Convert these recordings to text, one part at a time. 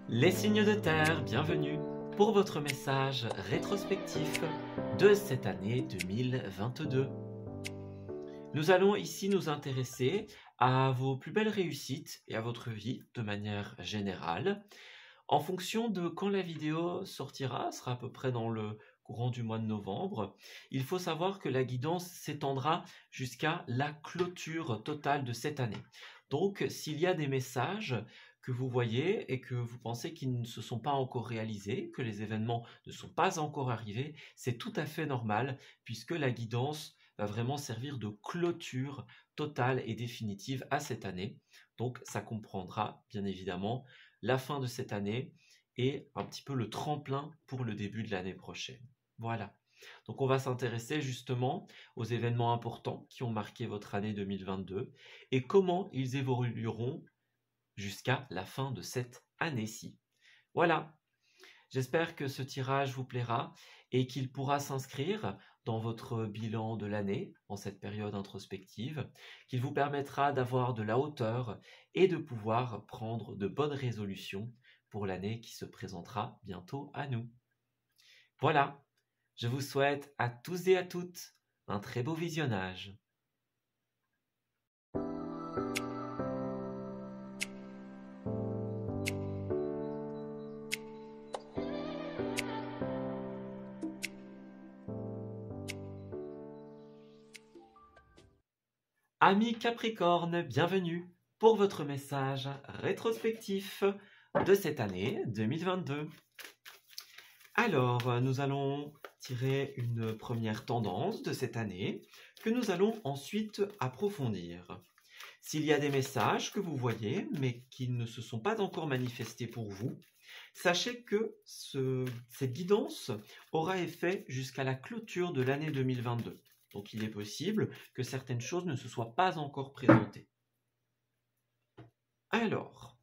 Les signes de terre, bienvenue pour votre message rétrospectif de cette année 2022. Nous allons ici nous intéresser à vos plus belles réussites et à votre vie de manière générale. En fonction de quand la vidéo sortira, sera à peu près dans le courant du mois de novembre, il faut savoir que la guidance s'étendra jusqu'à la clôture totale de cette année. Donc, s'il y a des messages que vous voyez et que vous pensez qu'ils ne se sont pas encore réalisés, que les événements ne sont pas encore arrivés, c'est tout à fait normal puisque la guidance va vraiment servir de clôture totale et définitive à cette année. Donc, ça comprendra bien évidemment la fin de cette année et un petit peu le tremplin pour le début de l'année prochaine. Voilà. Donc on va s'intéresser justement aux événements importants qui ont marqué votre année 2022 et comment ils évolueront jusqu'à la fin de cette année-ci. Voilà. J'espère que ce tirage vous plaira et qu'il pourra s'inscrire dans votre bilan de l'année, en cette période introspective, qu'il vous permettra d'avoir de la hauteur et de pouvoir prendre de bonnes résolutions pour l'année qui se présentera bientôt à nous. Voilà, je vous souhaite à tous et à toutes un très beau visionnage. Amis Capricorne, bienvenue pour votre message rétrospectif de cette année 2022. Alors, nous allons tirer une première tendance de cette année que nous allons ensuite approfondir. S'il y a des messages que vous voyez mais qui ne se sont pas encore manifestés pour vous, sachez que cette guidance aura effet jusqu'à la clôture de l'année 2022. Donc il est possible que certaines choses ne se soient pas encore présentées. Alors,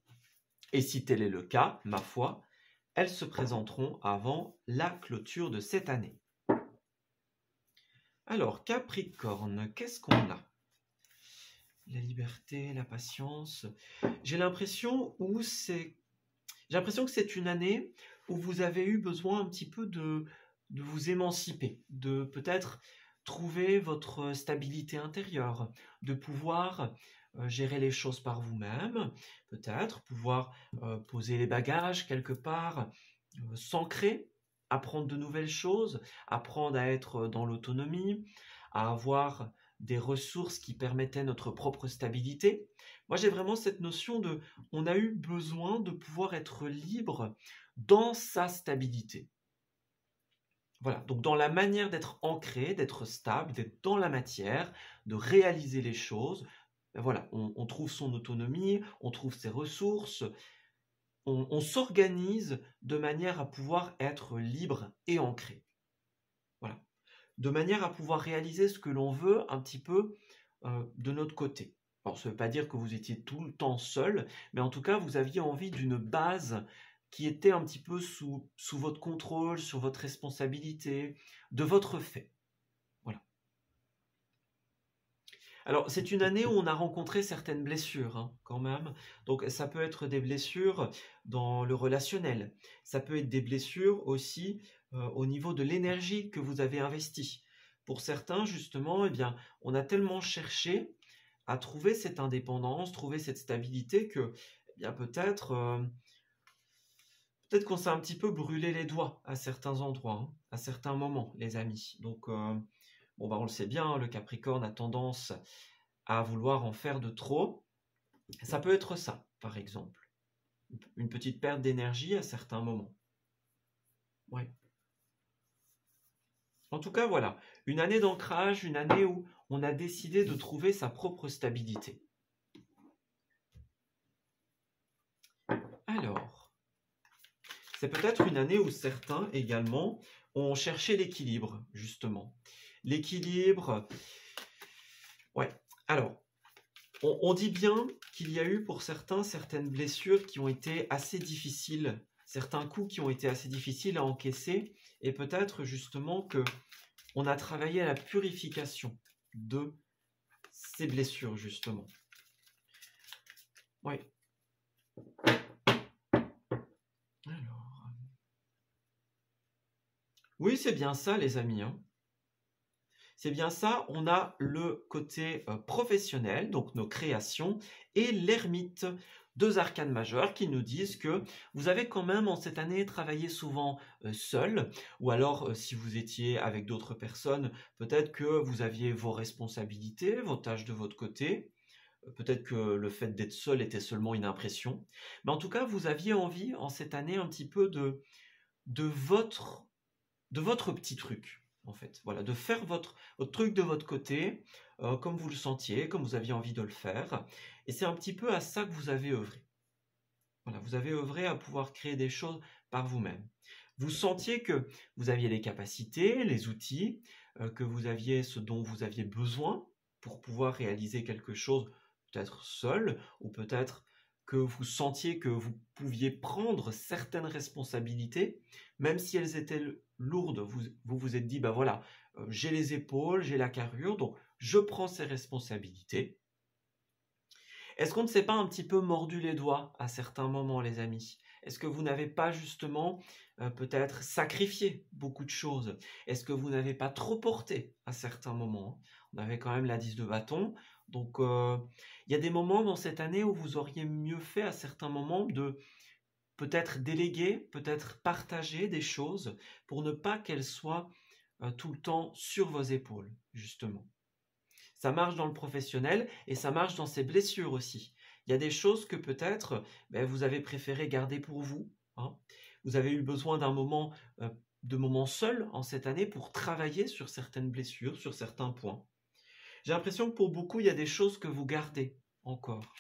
et si tel est le cas, ma foi, elles se présenteront avant la clôture de cette année. Alors, Capricorne, qu'est-ce qu'on a? La liberté, la patience. J'ai l'impression que c'est une année où vous avez eu besoin un petit peu de vous émanciper, de peut-être trouver votre stabilité intérieure, de pouvoir gérer les choses par vous-même, peut-être pouvoir poser les bagages quelque part, s'ancrer, apprendre de nouvelles choses, apprendre à être dans l'autonomie, à avoir des ressources qui permettaient notre propre stabilité. Moi, j'ai vraiment cette notion de, on a eu besoin de pouvoir être libre dans sa stabilité. Voilà, donc dans la manière d'être ancré, d'être stable, d'être dans la matière, de réaliser les choses, ben voilà, on trouve son autonomie, on trouve ses ressources, on s'organise de manière à pouvoir être libre et ancré. Voilà, de manière à pouvoir réaliser ce que l'on veut un petit peu de notre côté. Alors, ça ne veut pas dire que vous étiez tout le temps seul, mais en tout cas, vous aviez envie d'une base qui était un petit peu sous votre contrôle, sur votre responsabilité, de votre fait. Voilà. Alors, c'est une année où on a rencontré certaines blessures, hein, quand même. Donc, ça peut être des blessures dans le relationnel. Ça peut être des blessures aussi au niveau de l'énergie que vous avez investie. Pour certains, justement, eh bien, on a tellement cherché à trouver cette indépendance, trouver cette stabilité que, eh bien, peut-être qu'on s'est un petit peu brûlé les doigts à certains endroits, hein, à certains moments, les amis. Donc, bon, bah, on le sait bien, le Capricorne a tendance à vouloir en faire de trop. Ça peut être ça, par exemple. Une petite perte d'énergie à certains moments. Ouais. En tout cas, voilà. Une année d'ancrage, une année où on a décidé de trouver sa propre stabilité. Alors, c'est peut-être une année où certains également ont cherché l'équilibre, justement. L'équilibre, ouais. Alors, on dit bien qu'il y a eu pour certains certaines blessures qui ont été assez difficiles, certains coups qui ont été assez difficiles à encaisser, et peut-être justement que on a travaillé à la purification de ces blessures, justement. Oui. Alors... Oui, c'est bien ça, les amis, hein. C'est bien ça, on a le côté professionnel, donc nos créations, et l'ermite, deux arcanes majeures qui nous disent que vous avez quand même en cette année travaillé souvent seul, ou alors si vous étiez avec d'autres personnes, peut-être que vous aviez vos responsabilités, vos tâches de votre côté, peut-être que le fait d'être seul était seulement une impression, mais en tout cas vous aviez envie en cette année un petit peu de votre petit truc, en fait. Voilà, de faire votre truc de votre côté, comme vous le sentiez, comme vous aviez envie de le faire. Et c'est un petit peu à ça que vous avez œuvré. Voilà, vous avez œuvré à pouvoir créer des choses par vous-même. Vous sentiez que vous aviez les capacités, les outils, que vous aviez ce dont vous aviez besoin pour pouvoir réaliser quelque chose, peut-être seul, ou peut-être que vous sentiez que vous pouviez prendre certaines responsabilités, même si elles étaient lourdes, vous êtes dit, ben voilà, j'ai les épaules, j'ai la carrure, donc je prends ces responsabilités. Est-ce qu'on ne s'est pas un petit peu mordu les doigts à certains moments, les amis? Est-ce que vous n'avez pas justement peut-être sacrifié beaucoup de choses? Est-ce que vous n'avez pas trop porté à certains moments? On avait quand même la 10 de bâton, donc il y a des moments dans cette année où vous auriez mieux fait à certains moments de peut-être déléguer, peut-être partager des choses pour ne pas qu'elles soient tout le temps sur vos épaules, justement. Ça marche dans le professionnel et ça marche dans ses blessures aussi. Il y a des choses que peut-être vous avez préféré garder pour vous, hein. Vous avez eu besoin d'un moment, de moments seuls en cette année pour travailler sur certaines blessures, sur certains points. J'ai l'impression que pour beaucoup, il y a des choses que vous gardez encore.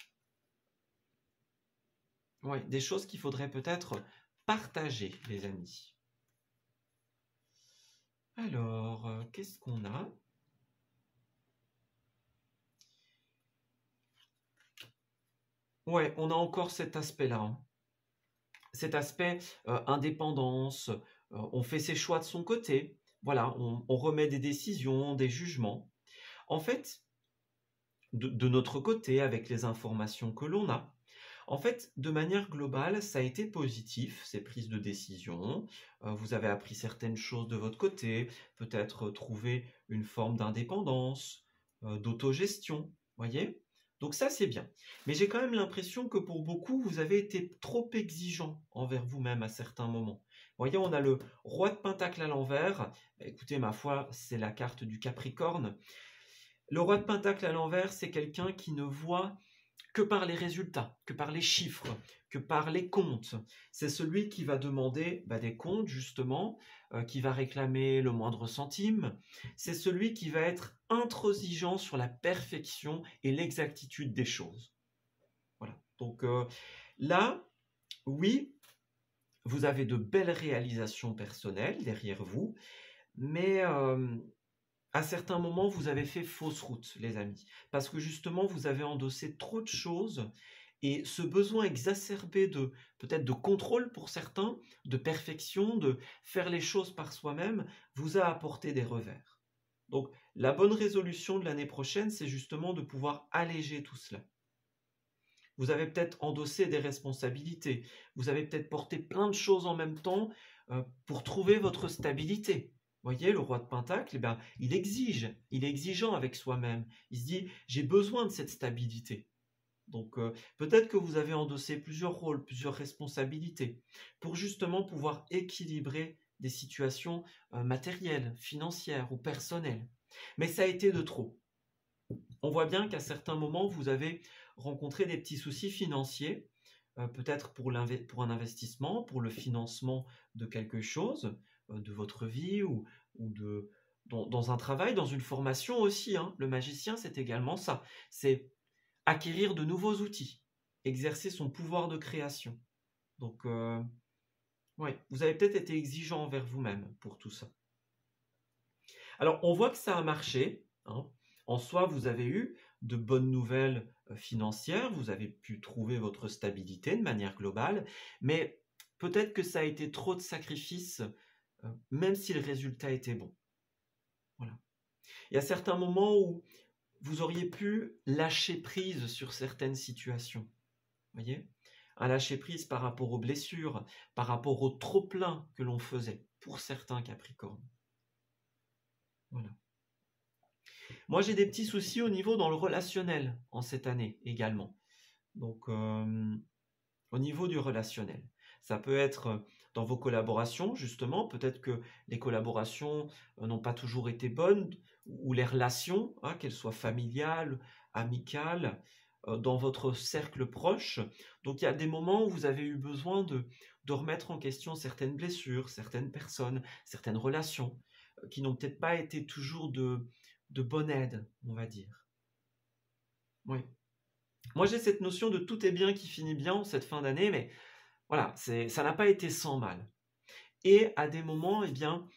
Oui, des choses qu'il faudrait peut-être partager, les amis. Alors, qu'est-ce qu'on a? Ouais, on a encore cet aspect-là, hein. Cet aspect indépendance, on fait ses choix de son côté, voilà, on remet des décisions, des jugements. En fait, de notre côté, avec les informations que l'on a, en fait, de manière globale, ça a été positif, ces prises de décision. Vous avez appris certaines choses de votre côté, peut-être trouvé une forme d'indépendance, d'autogestion, voyez? Donc ça, c'est bien. Mais j'ai quand même l'impression que pour beaucoup, vous avez été trop exigeant envers vous-même à certains moments. Voyez, on a le roi de Pentacle à l'envers. Écoutez, ma foi, c'est la carte du Capricorne. Le roi de Pentacle à l'envers, c'est quelqu'un qui ne voit que par les résultats, que par les chiffres, que par les comptes. C'est celui qui va demander des comptes, justement, qui va réclamer le moindre centime. C'est celui qui va être intransigeant sur la perfection et l'exactitude des choses. Voilà. Donc là, oui, vous avez de belles réalisations personnelles derrière vous, mais à certains moments, vous avez fait fausse route, les amis, parce que justement, vous avez endossé trop de choses et ce besoin exacerbé de peut-être de contrôle pour certains, de perfection, de faire les choses par soi-même, vous a apporté des revers. Donc, la bonne résolution de l'année prochaine, c'est justement de pouvoir alléger tout cela. Vous avez peut-être endossé des responsabilités, vous avez peut-être porté plein de choses en même temps pour trouver votre stabilité. Voyez, le roi de Pentacle, il exige, il est exigeant avec soi-même. Il se dit, j'ai besoin de cette stabilité. Donc peut-être que vous avez endossé plusieurs rôles, plusieurs responsabilités, pour justement pouvoir équilibrer des situations matérielles, financières ou personnelles. Mais ça a été de trop. On voit bien qu'à certains moments, vous avez rencontré des petits soucis financiers, peut-être pour un investissement, pour le financement de quelque chose, de votre vie ou dans un travail, dans une formation aussi, hein. Le magicien, c'est également ça. C'est acquérir de nouveaux outils, exercer son pouvoir de création. Donc, ouais, vous avez peut-être été exigeant envers vous-même pour tout ça. Alors, on voit que ça a marché, hein. En soi, vous avez eu de bonnes nouvelles financières, vous avez pu trouver votre stabilité de manière globale, mais peut-être que ça a été trop de sacrifices, même si le résultat était bon. Voilà. Il y a certains moments où vous auriez pu lâcher prise sur certaines situations. Voyez ? un lâcher-prise par rapport aux blessures, par rapport au trop-plein que l'on faisait, pour certains Capricornes. Voilà. Moi, j'ai des petits soucis au niveau dans le relationnel en cette année également. Donc, au niveau du relationnel. Ça peut être dans vos collaborations, justement. Peut-être que les collaborations n'ont pas toujours été bonnes, ou les relations, qu'elles soient familiales, amicales, dans votre cercle proche. Donc, il y a des moments où vous avez eu besoin de remettre en question certaines blessures, certaines personnes, certaines relations, qui n'ont peut-être pas été toujours de bonne aide, on va dire. Oui. Moi, j'ai cette notion de tout est bien qui finit bien en cette fin d'année, mais voilà, ça n'a pas été sans mal. Et à des moments, eh bien,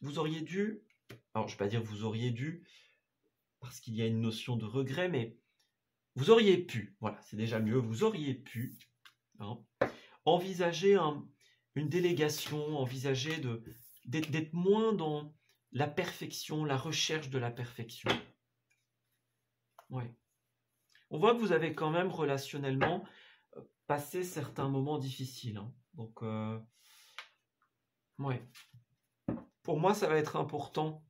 vous auriez dû, alors je ne vais pas dire vous auriez dû, parce qu'il y a une notion de regret, mais vous auriez pu, voilà, c'est déjà mieux, vous auriez pu envisager une délégation, envisager d'être moins dans la perfection, la recherche de la perfection. Oui. On voit que vous avez quand même relationnellement passé certains moments difficiles. Donc, ouais. Pour moi, ça va être important.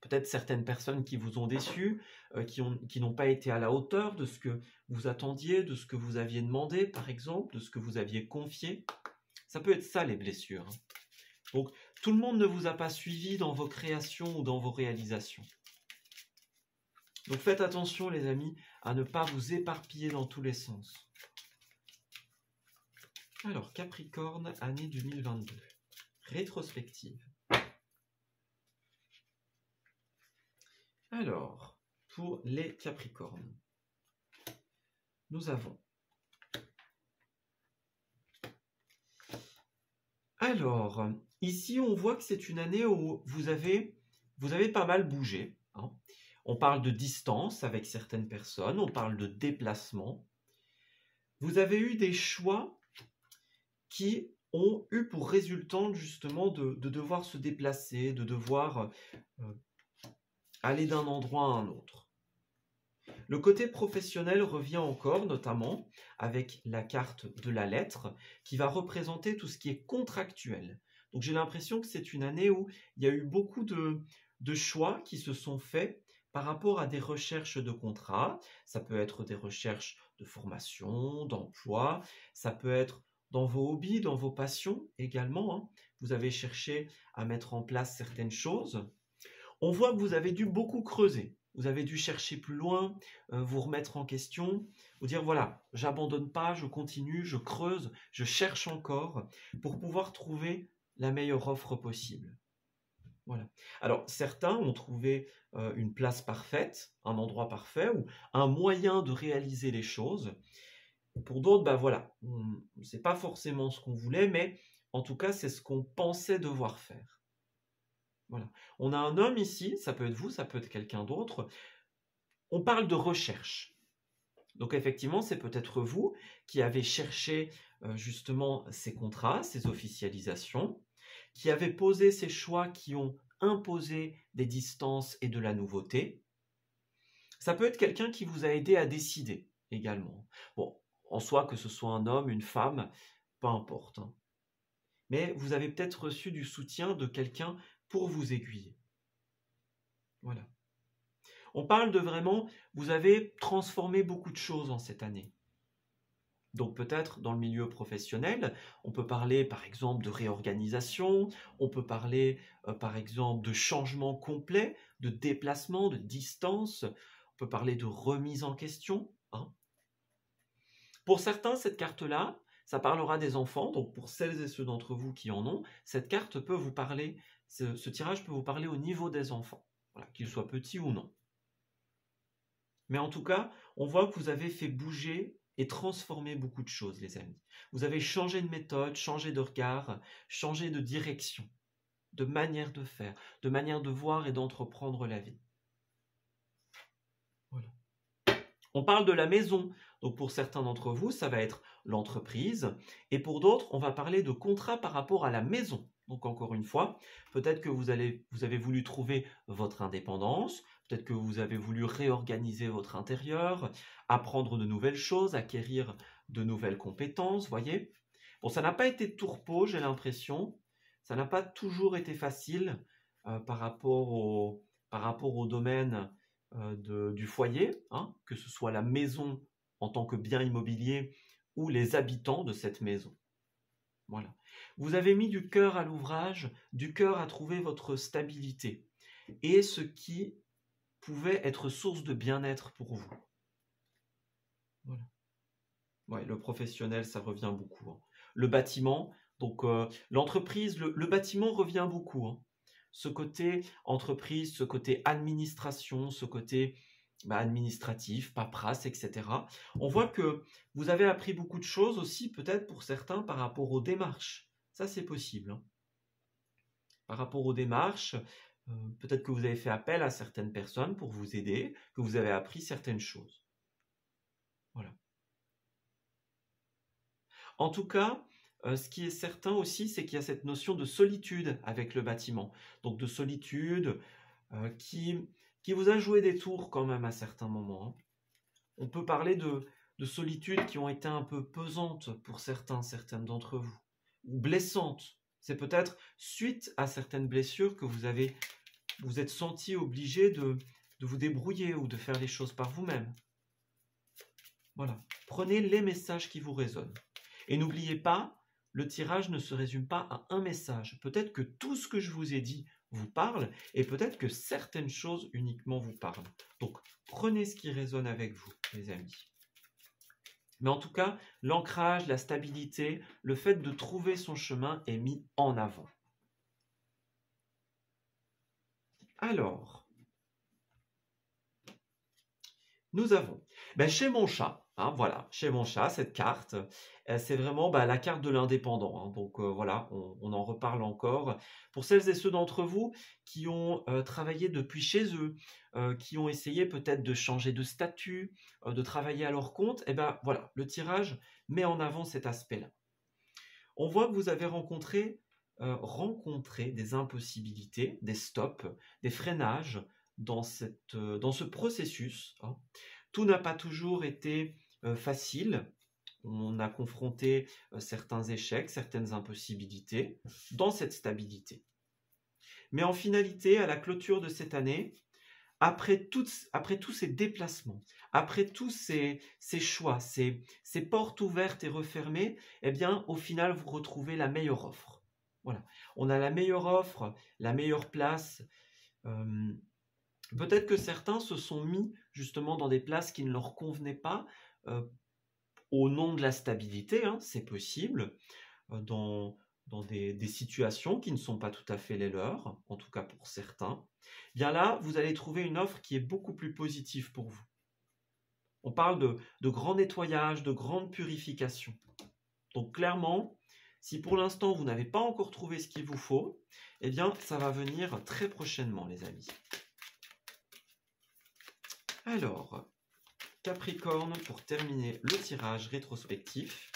Peut-être certaines personnes qui vous ont déçu, qui n'ont pas été à la hauteur de ce que vous attendiez, de ce que vous aviez demandé, par exemple, de ce que vous aviez confié. Ça peut être ça, les blessures. Donc, tout le monde ne vous a pas suivi dans vos créations ou dans vos réalisations. Donc, faites attention, les amis, à ne pas vous éparpiller dans tous les sens. Alors, Capricorne, année 2022. Rétrospective. Alors, pour les Capricornes, nous avons... Alors, ici, on voit que c'est une année où vous avez pas mal bougé. On parle de distance avec certaines personnes, on parle de déplacement. Vous avez eu des choix qui ont eu pour résultante justement de devoir se déplacer, de devoir aller d'un endroit à un autre. Le côté professionnel revient encore, notamment avec la carte de la lettre, qui va représenter tout ce qui est contractuel. Donc j'ai l'impression que c'est une année où il y a eu beaucoup de choix qui se sont faits par rapport à des recherches de contrats. Ça peut être des recherches de formation, d'emploi, ça peut être dans vos hobbies, dans vos passions également. Vous avez cherché à mettre en place certaines choses. On voit que vous avez dû beaucoup creuser. Vous avez dû chercher plus loin, vous remettre en question, vous dire voilà, j'abandonne pas, je continue, je creuse, je cherche encore pour pouvoir trouver la meilleure offre possible. Voilà. Alors, certains ont trouvé une place parfaite, un endroit parfait ou un moyen de réaliser les choses. Pour d'autres, voilà, c'est pas forcément ce qu'on voulait, mais en tout cas, c'est ce qu'on pensait devoir faire. Voilà. On a un homme ici, ça peut être vous, ça peut être quelqu'un d'autre. On parle de recherche. Donc effectivement, c'est peut-être vous qui avez cherché justement ces contrats, ces officialisations, qui avez posé ces choix qui ont imposé des distances et de la nouveauté. Ça peut être quelqu'un qui vous a aidé à décider également. Bon, en soi, que ce soit un homme, une femme, peu importe. Mais vous avez peut-être reçu du soutien de quelqu'un pour vous aiguiller. Voilà. On parle de vraiment, vous avez transformé beaucoup de choses en cette année. Donc peut-être dans le milieu professionnel, on peut parler par exemple de réorganisation, on peut parler par exemple de changement complet, de déplacement, de distance, on peut parler de remise en question. Pour certains, cette carte-là, ça parlera des enfants, donc pour celles et ceux d'entre vous qui en ont, cette carte peut vous parler, ce tirage peut vous parler au niveau des enfants, voilà, qu'ils soient petits ou non. Mais en tout cas, on voit que vous avez fait bouger et transformer beaucoup de choses, les amis. Vous avez changé de méthode, changé de regard, changé de direction, de manière de faire, de manière de voir et d'entreprendre la vie. Voilà. On parle de la maison. Donc pour certains d'entre vous, ça va être l'entreprise. Et pour d'autres, on va parler de contrat par rapport à la maison. Donc encore une fois, peut-être que vous avez voulu trouver votre indépendance, peut-être que vous avez voulu réorganiser votre intérieur, apprendre de nouvelles choses, acquérir de nouvelles compétences, voyez. Bon, ça n'a pas été de tourpeau, j'ai l'impression. Ça n'a pas toujours été facile par rapport au domaine du foyer, hein, que ce soit la maison en tant que bien immobilier ou les habitants de cette maison. Voilà. Vous avez mis du cœur à l'ouvrage, du cœur à trouver votre stabilité et ce qui pouvait être source de bien-être pour vous. Voilà. Ouais, le professionnel, ça revient beaucoup, hein. Le bâtiment, donc l'entreprise, le bâtiment revient beaucoup, hein. Ce côté entreprise, ce côté administration, ce côté administratif, paperasse, etc. On voit que vous avez appris beaucoup de choses aussi, peut-être pour certains, par rapport aux démarches. Ça, c'est possible, hein. Par rapport aux démarches, peut-être que vous avez fait appel à certaines personnes pour vous aider, que vous avez appris certaines choses. Voilà. En tout cas, ce qui est certain aussi, c'est qu'il y a cette notion de solitude avec le bâtiment. Donc de solitude qui vous a joué des tours quand même à certains moments, hein. On peut parler de solitudes qui ont été un peu pesantes pour certaines d'entre vous, ou blessantes. C'est peut-être suite à certaines blessures que vous êtes senti obligé de vous débrouiller ou de faire les choses par vous-même. Voilà. Prenez les messages qui vous résonnent. Et n'oubliez pas, le tirage ne se résume pas à un message. Peut-être que tout ce que je vous ai dit vous parle et peut-être que certaines choses uniquement vous parlent. Donc, prenez ce qui résonne avec vous, les amis. Mais en tout cas, l'ancrage, la stabilité, le fait de trouver son chemin est mis en avant. Alors, nous avons, chez mon chat, hein, voilà, chez mon chat, cette carte, c'est vraiment la carte de l'indépendant, hein. Donc voilà, on en reparle encore. Pour celles et ceux d'entre vous qui ont travaillé depuis chez eux, qui ont essayé peut-être de changer de statut, de travailler à leur compte, voilà, le tirage met en avant cet aspect-là. On voit que vous avez rencontré des impossibilités, des stops, des freinages dans ce processus, hein. Tout n'a pas toujours été facile. On a confronté certains échecs, certaines impossibilités dans cette stabilité. Mais en finalité, à la clôture de cette année, après tous ces déplacements, après tous ces choix, ces portes ouvertes et refermées, au final, vous retrouvez la meilleure offre. Voilà. On a la meilleure offre, la meilleure place. Peut-être que certains se sont mis justement dans des places qui ne leur convenaient pas au nom de la stabilité, hein, c'est possible, dans des situations qui ne sont pas tout à fait les leurs, en tout cas pour certains. Bien là, vous allez trouver une offre qui est beaucoup plus positive pour vous. On parle de grand nettoyage, de grande purification. Donc clairement, si pour l'instant vous n'avez pas encore trouvé ce qu'il vous faut, ça va venir très prochainement, les amis. Alors, Capricorne, pour terminer le tirage rétrospectif.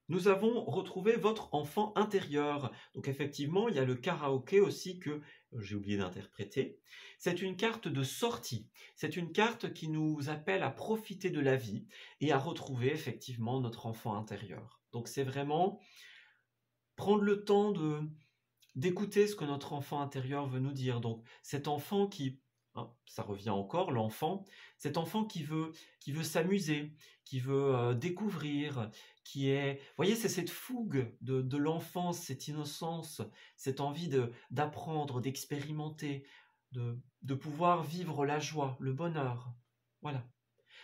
Nous avons retrouvé votre enfant intérieur. Donc effectivement, il y a le karaoké aussi que j'ai oublié d'interpréter. C'est une carte de sortie. C'est une carte qui nous appelle à profiter de la vie et à retrouver effectivement notre enfant intérieur. Donc c'est vraiment prendre le temps d'écouter ce que notre enfant intérieur veut nous dire. Donc cet enfant qui, hein, ça revient encore, l'enfant, cet enfant qui veut s'amuser, qui veut découvrir, vous voyez, c'est cette fougue de l'enfance, cette innocence, cette envie d'apprendre, d'expérimenter, de pouvoir vivre la joie, le bonheur. Voilà.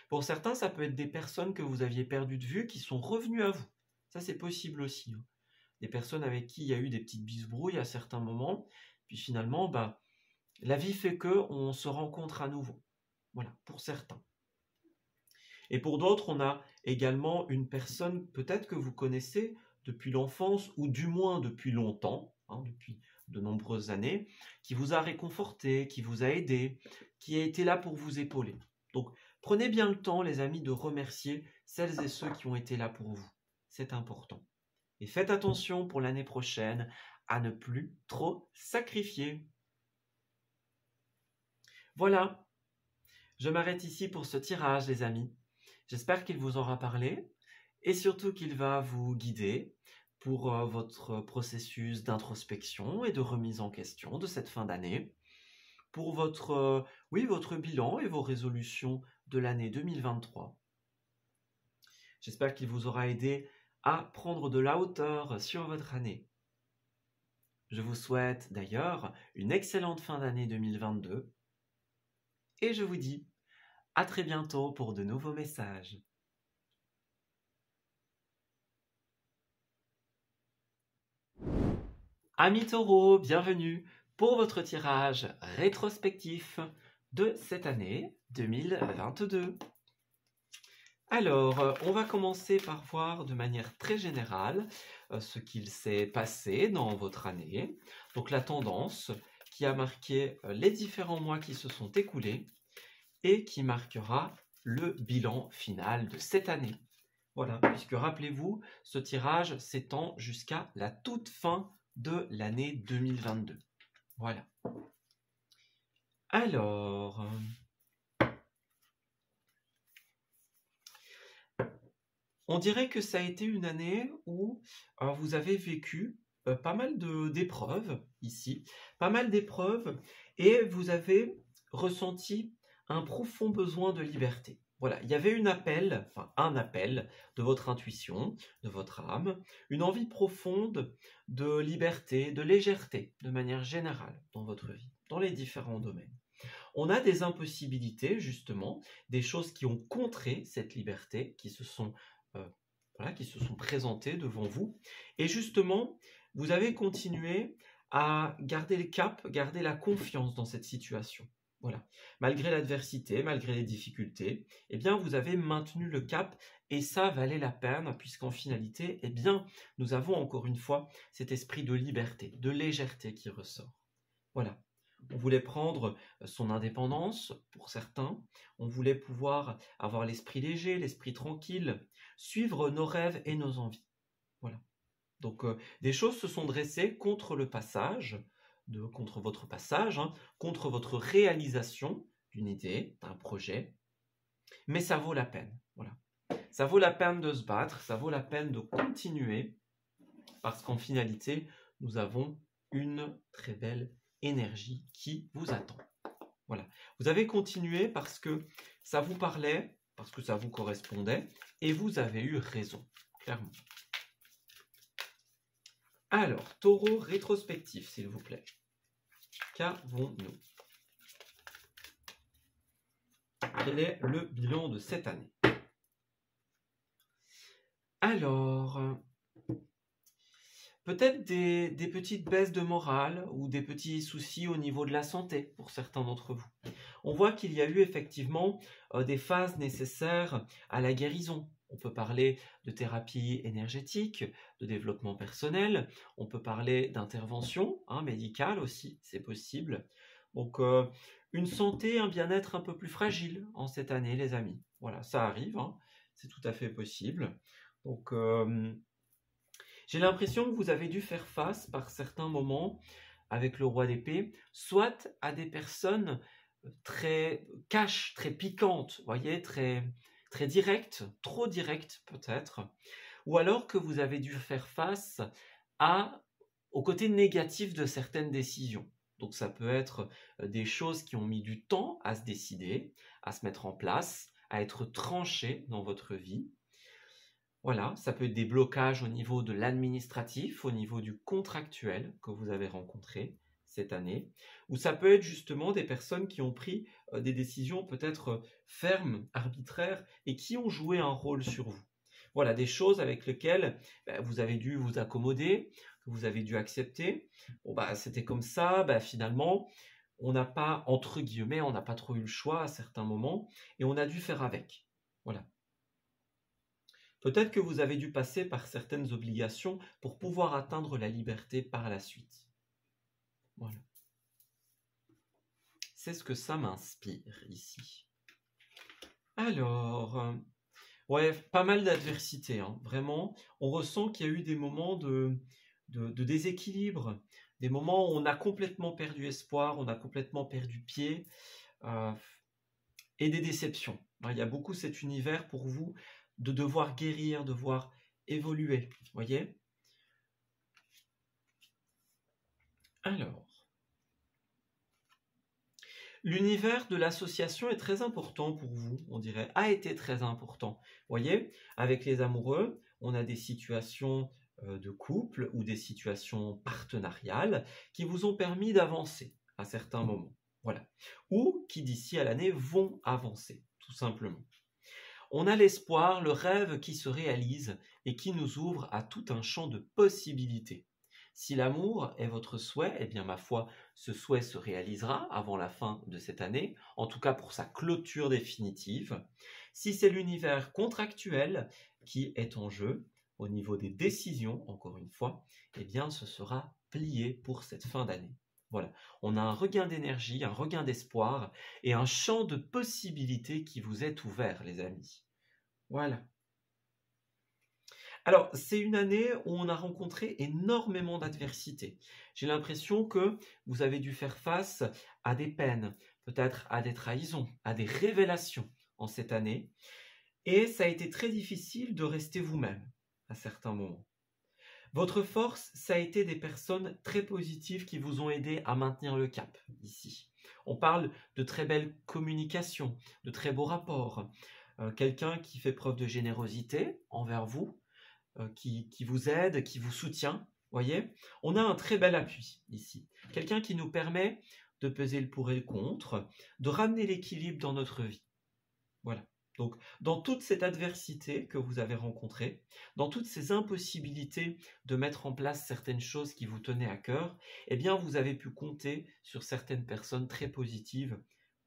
Pour certains, ça peut être des personnes que vous aviez perdues de vue qui sont revenues à vous. Ça, c'est possible aussi, hein. Des personnes avec qui il y a eu des petites bisbrouilles à certains moments, puis finalement, la vie fait qu'on se rencontre à nouveau. Voilà, pour certains. Et pour d'autres, on a également une personne peut-être que vous connaissez depuis l'enfance, ou du moins depuis longtemps, hein, depuis de nombreuses années, qui vous a réconforté, qui vous a aidé, qui a été là pour vous épauler. Donc, prenez bien le temps, les amis, de remercier celles et ceux qui ont été là pour vous. C'est important. Et faites attention pour l'année prochaine à ne plus trop sacrifier. Voilà, je m'arrête ici pour ce tirage, les amis. J'espère qu'il vous aura parlé et surtout qu'il va vous guider pour votre processus d'introspection et de remise en question de cette fin d'année, pour votre bilan et vos résolutions de l'année 2023. J'espère qu'il vous aura aidé à prendre de la hauteur sur votre année. Je vous souhaite d'ailleurs une excellente fin d'année 2022 et je vous dis à très bientôt pour de nouveaux messages. Amis taureaux, bienvenue pour votre tirage rétrospectif de cette année 2022. Alors, on va commencer par voir de manière très générale ce qu'il s'est passé dans votre année. Donc la tendance qui a marqué les différents mois qui se sont écoulés et qui marquera le bilan final de cette année. Voilà, puisque rappelez-vous, ce tirage s'étend jusqu'à la toute fin de l'année 2022. Voilà. Alors, on dirait que ça a été une année où vous avez vécu pas mal d'épreuves ici, pas mal d'épreuves, et vous avez ressenti un profond besoin de liberté. Voilà, il y avait un appel de votre intuition, de votre âme, une envie profonde de liberté, de légèreté, de manière générale dans votre vie, dans les différents domaines. On a des impossibilités, justement, des choses qui ont contré cette liberté, qui se sont présentées devant vous. Et justement, vous avez continué à garder le cap, garder la confiance dans cette situation. Voilà. Malgré l'adversité, malgré les difficultés, eh bien, vous avez maintenu le cap et ça valait la peine puisqu'en finalité, eh bien, nous avons encore une fois cet esprit de liberté, de légèreté qui ressort. Voilà. On voulait prendre son indépendance pour certains, on voulait pouvoir avoir l'esprit léger, l'esprit tranquille, suivre nos rêves et nos envies. Voilà. Donc des choses se sont dressées contre le passage, contre votre passage, contre votre réalisation d'une idée, d'un projet, mais ça vaut la peine. Voilà. Ça vaut la peine de se battre, ça vaut la peine de continuer, parce qu'en finalité, nous avons une très belle énergie qui vous attend. Voilà. Vous avez continué parce que ça vous parlait, parce que ça vous correspondait, et vous avez eu raison, clairement. Alors, taureau rétrospectif, s'il vous plaît. Qu'avons-nous? Quel est le bilan de cette année? Alors, peut-être des petites baisses de morale ou des petits soucis au niveau de la santé pour certains d'entre vous. On voit qu'il y a eu effectivement des phases nécessaires à la guérison. On peut parler de thérapie énergétique, de développement personnel, on peut parler d'intervention médicale aussi, c'est possible. Donc une santé, un bien-être un peu plus fragile en cette année, les amis. Voilà, ça arrive, c'est tout à fait possible. Donc j'ai l'impression que vous avez dû faire face par certains moments avec le roi d'épée, soit à des personnes très cash, très piquantes, voyez, très directes, trop directes peut-être, ou alors que vous avez dû faire face au côté négatif de certaines décisions. Donc ça peut être des choses qui ont mis du temps à se décider, à se mettre en place, à être tranchées dans votre vie. Voilà, ça peut être des blocages au niveau de l'administratif, au niveau du contractuel que vous avez rencontré cette année, ou ça peut être justement des personnes qui ont pris des décisions peut-être fermes, arbitraires, et qui ont joué un rôle sur vous. Voilà, des choses avec lesquelles vous avez dû vous accommoder, que vous avez dû accepter. Bon, c'était comme ça, finalement, on n'a pas, entre guillemets, on n'a pas trop eu le choix à certains moments, et on a dù faire avec. Voilà. Peut-être que vous avez dû passer par certaines obligations pour pouvoir atteindre la liberté par la suite. Voilà. C'est ce que ça m'inspire ici. Alors, ouais, pas mal d'adversité, vraiment. On ressent qu'il y a eu des moments de déséquilibre, des moments où on a complètement perdu espoir, on a complètement perdu pied. et des déceptions. Il y a beaucoup cet univers pour vous de devoir guérir, de devoir évoluer. Voyez? Alors, l'univers de l'association est très important pour vous, on dirait, a été très important. Voyez, avec les amoureux, on a des situations de couple ou des situations partenariales qui vous ont permis d'avancer à certains moments. Voilà. Ou qui d'ici à l'année vont avancer, tout simplement. On a l'espoir, le rêve qui se réalise et qui nous ouvre à tout un champ de possibilités. Si l'amour est votre souhait, eh bien ma foi, ce souhait se réalisera avant la fin de cette année, en tout cas pour sa clôture définitive. Si c'est l'univers contractuel qui est en jeu, au niveau des décisions, encore une fois, eh bien ce sera plié pour cette fin d'année. Voilà, on a un regain d'énergie, un regain d'espoir et un champ de possibilités qui vous est ouvert, les amis. Voilà. Alors, c'est une année où on a rencontré énormément d'adversités. J'ai l'impression que vous avez dû faire face à des peines, peut-être à des trahisons, à des révélations en cette année. Et ça a été très difficile de rester vous-même à certains moments. Votre force, ça a été des personnes très positives qui vous ont aidé à maintenir le cap ici. On parle de très belles communications, de très beaux rapports. Quelqu'un qui fait preuve de générosité envers vous, qui vous aide, qui vous soutient, voyez. On a un très bel appui ici. Quelqu'un qui nous permet de peser le pour et le contre, de ramener l'équilibre dans notre vie. Voilà. Donc, dans toute cette adversité que vous avez rencontrée, dans toutes ces impossibilités de mettre en place certaines choses qui vous tenaient à cœur, eh bien, vous avez pu compter sur certaines personnes très positives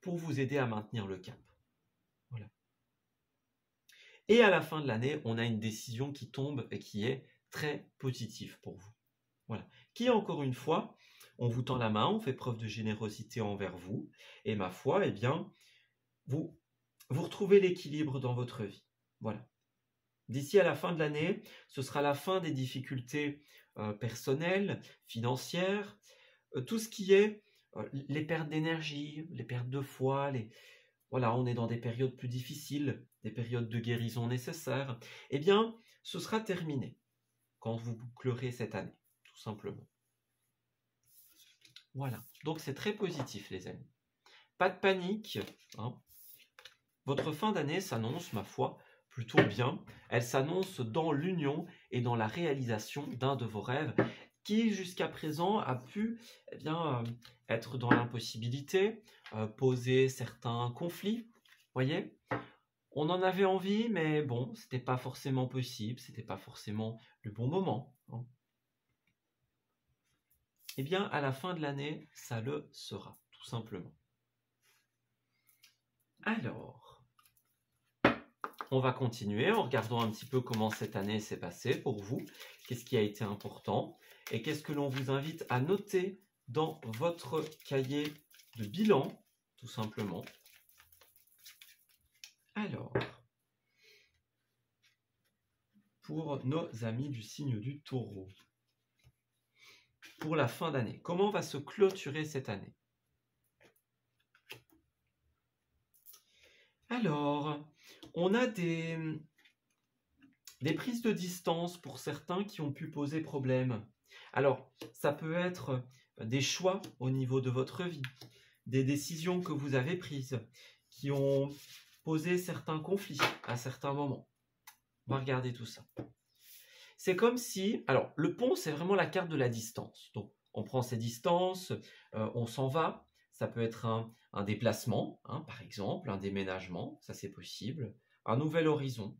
pour vous aider à maintenir le cap. Voilà. Et à la fin de l'année, on a une décision qui tombe et qui est très positive pour vous. Voilà. Qui, encore une fois, on vous tend la main, on fait preuve de générosité envers vous, et ma foi, eh bien, vous retrouvez l'équilibre dans votre vie. Voilà. D'ici à la fin de l'année, ce sera la fin des difficultés personnelles, financières, tout ce qui est les pertes d'énergie, les pertes de foi, voilà, on est dans des périodes plus difficiles, des périodes de guérison nécessaires. Eh bien, ce sera terminé quand vous bouclerez cette année, tout simplement. Voilà, donc c'est très positif, les amis. Pas de panique, hein. Votre fin d'année s'annonce, ma foi, plutôt bien. Elle s'annonce dans l'union et dans la réalisation d'un de vos rêves qui, jusqu'à présent, a pu être dans l'impossibilité, poser certains conflits. Voyez, on en avait envie, mais bon, c'était pas forcément possible, c'était pas forcément le bon moment. Hein. Eh bien, à la fin de l'année, ça le sera, tout simplement. Alors, on va continuer en regardant un petit peu comment cette année s'est passée pour vous, qu'est-ce qui a été important et qu'est-ce que l'on vous invite à noter dans votre cahier de bilan, tout simplement. Alors, pour nos amis du signe du Taureau, pour la fin d'année, comment va se clôturer cette année? Alors, on a des prises de distance pour certains qui ont pu poser problème. Alors, ça peut être des choix au niveau de votre vie, des décisions que vous avez prises qui ont posé certains conflits à certains moments. On va regarder tout ça. C'est comme si... Alors, le pont, c'est vraiment la carte de la distance. Donc, on prend ses distances, on s'en va. Ça peut être un déplacement, hein, par exemple, un déménagement, ça c'est possible. Un nouvel horizon.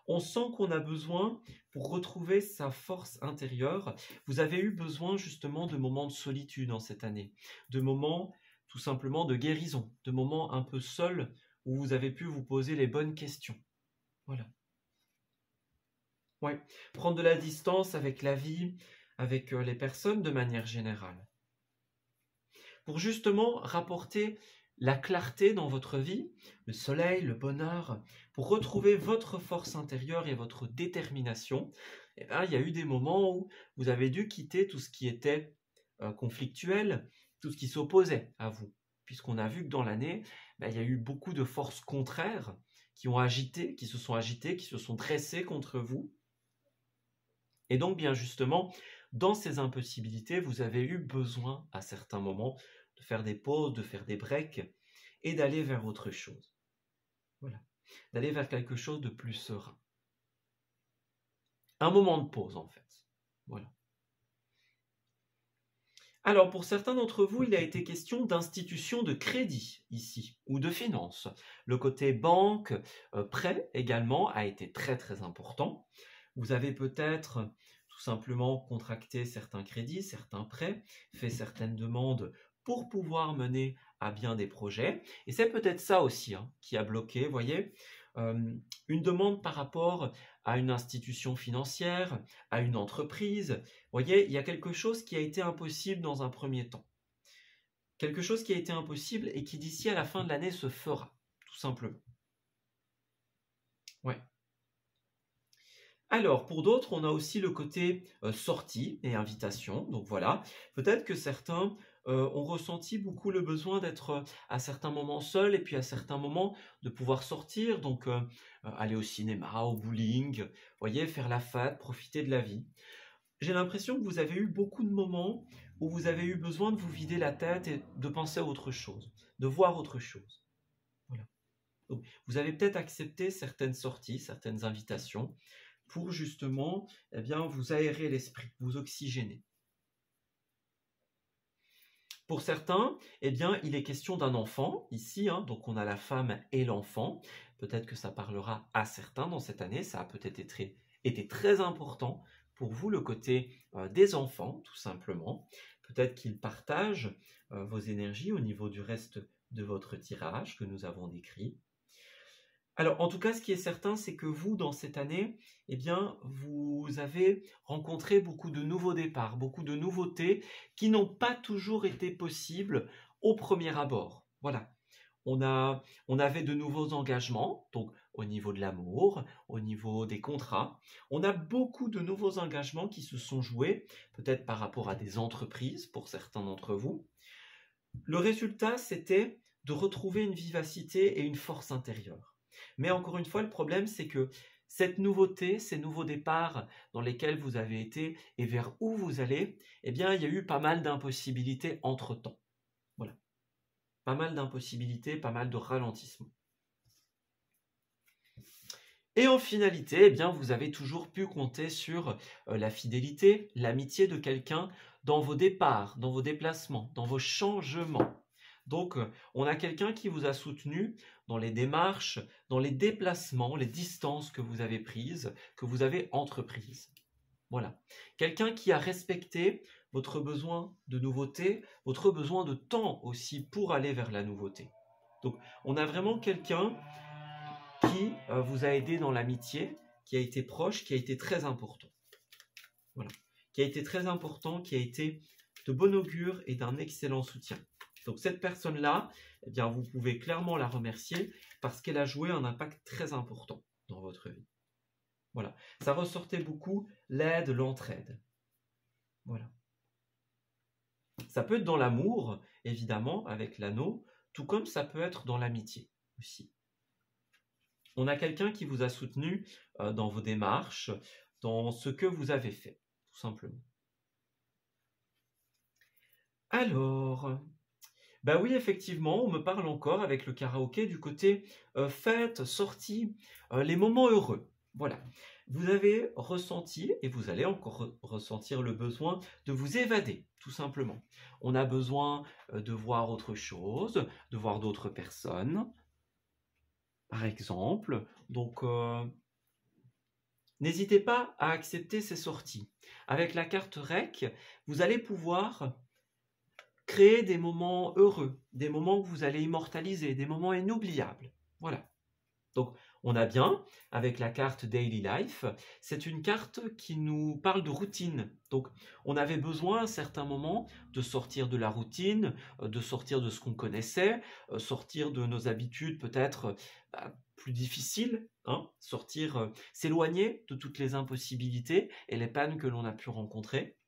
On sent qu'on a besoin, pour retrouver sa force intérieure, vous avez eu besoin justement de moments de solitude en cette année, de moments tout simplement de guérison, de moments un peu seuls où vous avez pu vous poser les bonnes questions. Voilà. Ouais. Prendre de la distance avec la vie, avec les personnes de manière générale. Pour justement rapporter la clarté dans votre vie, le soleil, le bonheur, pour retrouver votre force intérieure et votre détermination, eh bien, il y a eu des moments où vous avez dû quitter tout ce qui était conflictuel, tout ce qui s'opposait à vous, puisqu'on a vu que dans l'année, il y a eu beaucoup de forces contraires qui ont agité, qui se sont dressées contre vous. Et donc, bien justement, dans ces impossibilités, vous avez eu besoin, à certains moments, de faire des pauses, de faire des breaks, et d'aller vers autre chose. Voilà. D'aller vers quelque chose de plus serein. Un moment de pause, en fait. Voilà. Alors, pour certains d'entre vous, il a été question d'institutions de crédit ici, ou de finances. Le côté banque, prêt également a été très très important. Vous avez peut-être tout simplement contracté certains crédits, certains prêts, fait certaines demandes pour pouvoir mener à bien des projets. Et c'est peut-être ça aussi qui a bloqué, vous voyez, une demande par rapport à une institution financière, à une entreprise. Vous voyez, il y a quelque chose qui a été impossible dans un premier temps. Quelque chose qui a été impossible et qui d'ici à la fin de l'année se fera, tout simplement. Ouais. Alors, pour d'autres, on a aussi le côté sortie et invitation. Donc voilà, peut-être que certains ont ressenti beaucoup le besoin d'être à certains moments seuls et puis à certains moments de pouvoir sortir, donc aller au cinéma, au bowling, voyez, faire la fête, profiter de la vie. J'ai l'impression que vous avez eu beaucoup de moments où vous avez eu besoin de vous vider la tête et de penser à autre chose, de voir autre chose. Voilà. Donc, vous avez peut-être accepté certaines sorties, certaines invitations, pour justement vous aérer l'esprit, vous oxygéner. Pour certains, il est question d'un enfant ici, donc on a la femme et l'enfant. Peut-être que ça parlera à certains dans cette année, ça a peut-être été très important pour vous, le côté des enfants, tout simplement. Peut-être qu'ils partagent vos énergies au niveau du reste de votre tirage que nous avons décrit. Alors, en tout cas, ce qui est certain, c'est que vous, dans cette année, vous avez rencontré beaucoup de nouveaux départs, beaucoup de nouveautés qui n'ont pas toujours été possibles au premier abord. Voilà. On avait de nouveaux engagements, donc au niveau de l'amour, au niveau des contrats. On a beaucoup de nouveaux engagements qui se sont joués, peut-être par rapport à des entreprises, pour certains d'entre vous. Le résultat, c'était de retrouver une vivacité et une force intérieure. Mais encore une fois, le problème, c'est que cette nouveauté, ces nouveaux départs dans lesquels vous avez été et vers où vous allez, il y a eu pas mal d'impossibilités entre-temps. Voilà. Pas mal d'impossibilités, pas mal de ralentissements. Et en finalité, vous avez toujours pu compter sur la fidélité, l'amitié de quelqu'un dans vos départs, dans vos déplacements, dans vos changements. Donc, on a quelqu'un qui vous a soutenu dans les démarches, dans les déplacements, les distances que vous avez prises, que vous avez entreprises. Voilà. Quelqu'un qui a respecté votre besoin de nouveauté, votre besoin de temps aussi pour aller vers la nouveauté. Donc, on a vraiment quelqu'un qui vous a aidé dans l'amitié, qui a été proche, qui a été très important. Voilà. Qui a été très important, qui a été de bon augure et d'un excellent soutien. Donc cette personne-là, vous pouvez clairement la remercier parce qu'elle a joué un impact très important dans votre vie. Voilà. Ça ressortait beaucoup l'aide, l'entraide. Voilà. Ça peut être dans l'amour, évidemment, avec l'anneau, tout comme ça peut être dans l'amitié aussi. On a quelqu'un qui vous a soutenu dans vos démarches, dans ce que vous avez fait, tout simplement. Alors, oui, effectivement, on me parle encore avec le karaoké du côté fête, sortie, les moments heureux. Voilà. Vous avez ressenti, et vous allez encore ressentir le besoin de vous évader, tout simplement. On a besoin de voir autre chose, de voir d'autres personnes, par exemple. Donc, n'hésitez pas à accepter ces sorties. Avec la carte REC, vous allez pouvoir créer des moments heureux, des moments que vous allez immortaliser, des moments inoubliables. Voilà. Donc, on a bien, avec la carte Daily Life, c'est une carte qui nous parle de routine. Donc, on avait besoin à certains moments de sortir de la routine, de sortir de ce qu'on connaissait, sortir de nos habitudes peut-être plus difficiles, sortir, s'éloigner de toutes les impossibilités et les pannes que l'on a pu rencontrer.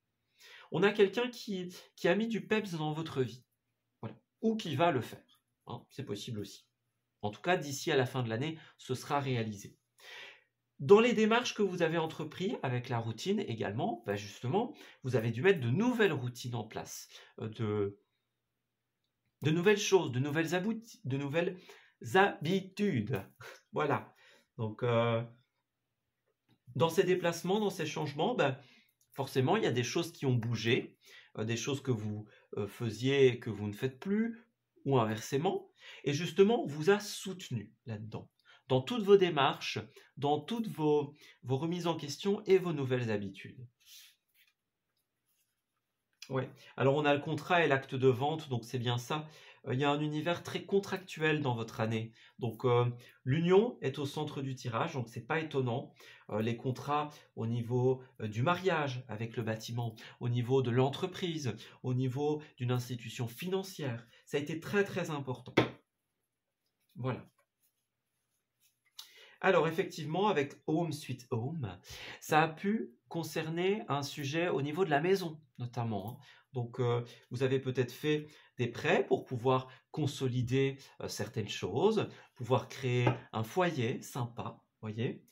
On a quelqu'un qui a mis du peps dans votre vie. Voilà. ou qui va le faire. Hein, c'est possible aussi. En tout cas, d'ici à la fin de l'année, ce sera réalisé. Dans les démarches que vous avez entreprises avec la routine également, justement, vous avez dû mettre de nouvelles routines en place, de nouvelles choses, de nouvelles habitudes. Voilà. Donc, dans ces déplacements, dans ces changements, forcément, il y a des choses qui ont bougé, des choses que vous faisiez et que vous ne faites plus, ou inversement. Et justement, on vous a soutenu là-dedans, dans toutes vos démarches, dans toutes vos remises en question et vos nouvelles habitudes. Ouais. Alors, on a le contrat et l'acte de vente, donc c'est bien ça. Il y a un univers très contractuel dans votre année. Donc, l'union est au centre du tirage, donc c'est pas étonnant. Les contrats au niveau du mariage avec le bâtiment, au niveau de l'entreprise, au niveau d'une institution financière, ça a été très très important. Voilà. Alors effectivement, avec Home Sweet Home, ça a pu concerner un sujet au niveau de la maison, notamment. Hein. Donc, vous avez peut-être fait des prêts pour pouvoir consolider certaines choses, pouvoir créer un foyer sympa, voyez.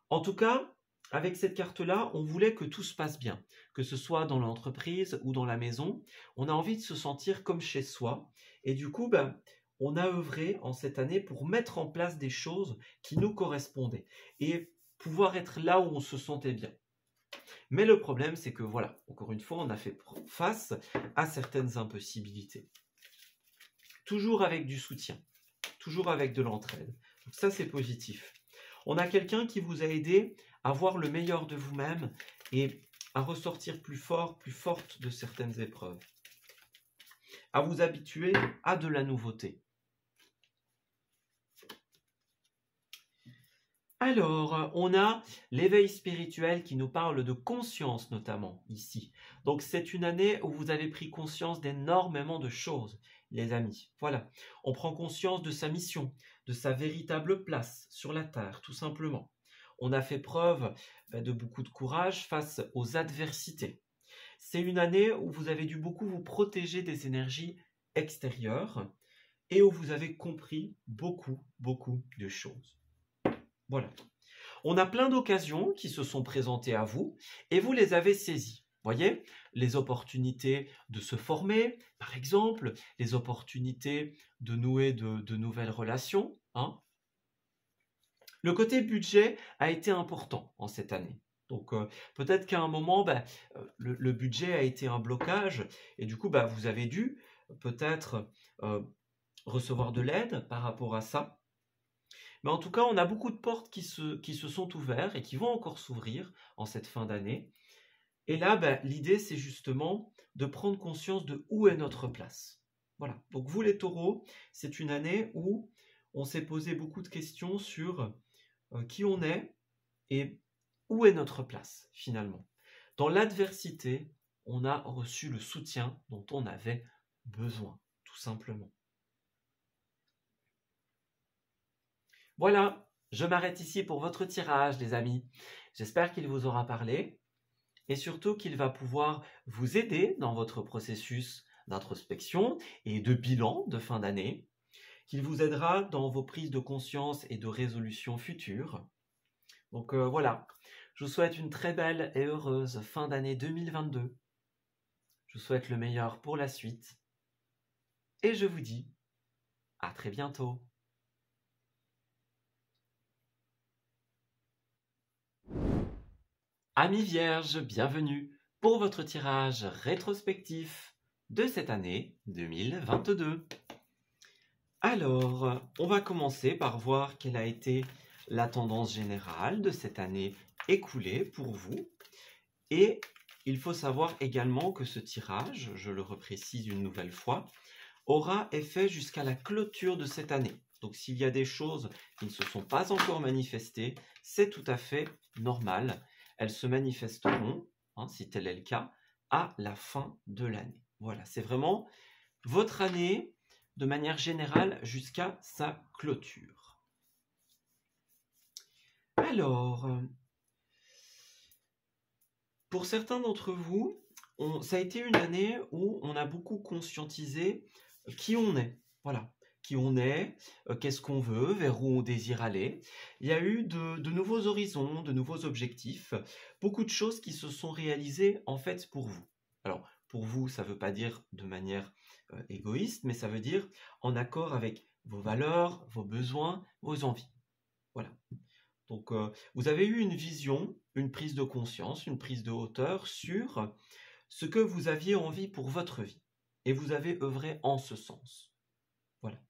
En tout cas, avec cette carte-là, on voulait que tout se passe bien, que ce soit dans l'entreprise ou dans la maison. On a envie de se sentir comme chez soi. Et du coup, on a œuvré en cette année pour mettre en place des choses qui nous correspondaient et pouvoir être là où on se sentait bien. Mais le problème, c'est que voilà, encore une fois, on a fait face à certaines impossibilités. Toujours avec du soutien, toujours avec de l'entraide. Donc ça, c'est positif. On a quelqu'un qui vous a aidé à voir le meilleur de vous-même et à ressortir plus fort, plus forte de certaines épreuves. À vous habituer à de la nouveauté. Alors, on a l'éveil spirituel qui nous parle de conscience notamment ici. Donc c'est une année où vous avez pris conscience d'énormément de choses, les amis. Voilà, on prend conscience de sa mission, de sa véritable place sur la terre, tout simplement. On a fait preuve de beaucoup de courage face aux adversités. C'est une année où vous avez dû beaucoup vous protéger des énergies extérieures et où vous avez compris beaucoup de choses. Voilà. On a plein d'occasions qui se sont présentées à vous et vous les avez saisies. Voyez, les opportunités de se former, par exemple, les opportunités de nouer de nouvelles relations. Hein. Le côté budget a été important en cette année. Donc peut-être qu'à un moment, le budget a été un blocage et du coup, vous avez dû peut-être recevoir de l'aide par rapport à ça. Mais en tout cas, on a beaucoup de portes qui se sont ouvertes et qui vont encore s'ouvrir en cette fin d'année. Et là, l'idée, c'est justement de prendre conscience de où est notre place. Voilà. Donc vous, les taureaux, c'est une année où on s'est posé beaucoup de questions sur qui on est et où est notre place, finalement. Dans l'adversité, on a reçu le soutien dont on avait besoin, tout simplement. Voilà, je m'arrête ici pour votre tirage, les amis. J'espère qu'il vous aura parlé et surtout qu'il va pouvoir vous aider dans votre processus d'introspection et de bilan de fin d'année, qu'il vous aidera dans vos prises de conscience et de résolutions futures. Donc voilà, je vous souhaite une très belle et heureuse fin d'année 2022. Je vous souhaite le meilleur pour la suite et je vous dis à très bientôt. Amis vierges, bienvenue pour votre tirage rétrospectif de cette année 2022. Alors, on va commencer par voir quelle a été la tendance générale de cette année écoulée pour vous. Et il faut savoir également que ce tirage, je le reprécise une nouvelle fois, aura effet jusqu'à la clôture de cette année. Donc s'il y a des choses qui ne se sont pas encore manifestées, c'est tout à fait normal. Elles se manifesteront, si tel est le cas, à la fin de l'année. Voilà, c'est vraiment votre année de manière générale jusqu'à sa clôture. Alors, pour certains d'entre vous, ça a été une année où on a beaucoup conscientisé qui on est. Voilà, qui on est, qu'est-ce qu'on veut, vers où on désire aller. Il y a eu de nouveaux horizons, de nouveaux objectifs, beaucoup de choses qui se sont réalisées en fait pour vous. Alors, pour vous, ça ne veut pas dire de manière égoïste, mais ça veut dire en accord avec vos valeurs, vos besoins, vos envies. Voilà. Donc, vous avez eu une vision, une prise de conscience, une prise de hauteur sur ce que vous aviez envie pour votre vie. Et vous avez œuvré en ce sens. Voilà.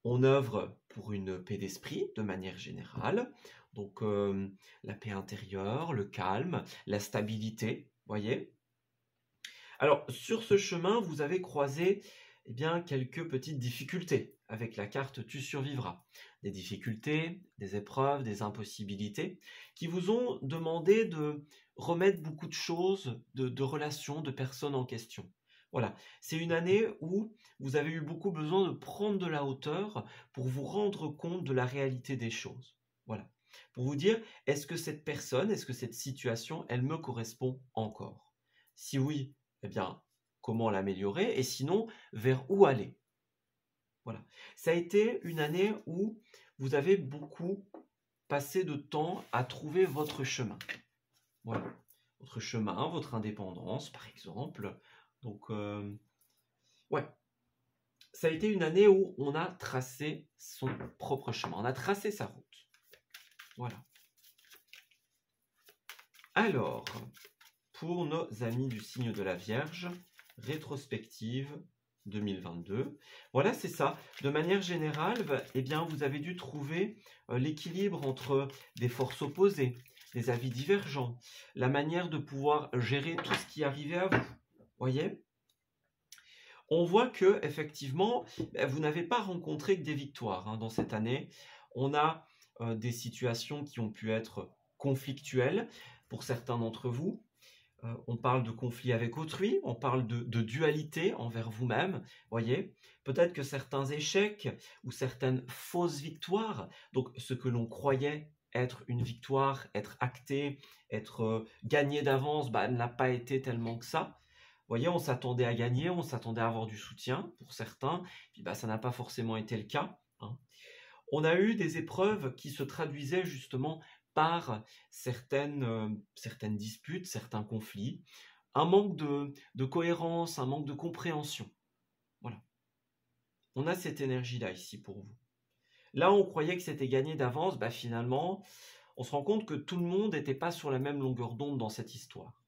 On œuvre pour une paix d'esprit de manière générale. Donc, la paix intérieure, le calme, la stabilité, voyez. Alors, sur ce chemin, vous avez croisé eh bien, quelques petites difficultés avec la carte Tu survivras. Des difficultés, des épreuves, des impossibilités qui vous ont demandé de remettre beaucoup de choses, de relations, de personnes en question. Voilà, c'est une année où vous avez eu beaucoup besoin de prendre de la hauteur pour vous rendre compte de la réalité des choses. Voilà, pour vous dire, est-ce que cette personne, est-ce que cette situation, elle me correspond encore? Si oui, eh bien, comment l'améliorer? Et sinon, vers où aller? Voilà. Ça a été une année où vous avez beaucoup passé de temps à trouver votre chemin. Voilà. Votre chemin, votre indépendance, par exemple. Donc, ouais. Ça a été une année où on a tracé son propre chemin. On a tracé sa route. Voilà. Alors, pour nos amis du signe de la Vierge, rétrospective 2022. Voilà, c'est ça. De manière générale, eh bien, vous avez dû trouver l'équilibre entre des forces opposées, des avis divergents, la manière de pouvoir gérer tout ce qui arrivait à vous. Voyez ? On voit que effectivement, vous n'avez pas rencontré que des victoires dans cette année. On a des situations qui ont pu être conflictuelles pour certains d'entre vous. On parle de conflit avec autrui, on parle de dualité envers vous-même, voyez. Peut-être que certains échecs ou certaines fausses victoires, donc ce que l'on croyait être une victoire, être acté, être gagné d'avance, n'a pas été tellement que ça. Vous voyez, on s'attendait à gagner, on s'attendait à avoir du soutien pour certains, puis ça n'a pas forcément été le cas. On a eu des épreuves qui se traduisaient justement par certaines disputes, certains conflits, un manque de cohérence, un manque de compréhension. Voilà. On a cette énergie-là ici pour vous. Là, on croyait que c'était gagné d'avance, finalement, on se rend compte que tout le monde n'était pas sur la même longueur d'onde dans cette histoire.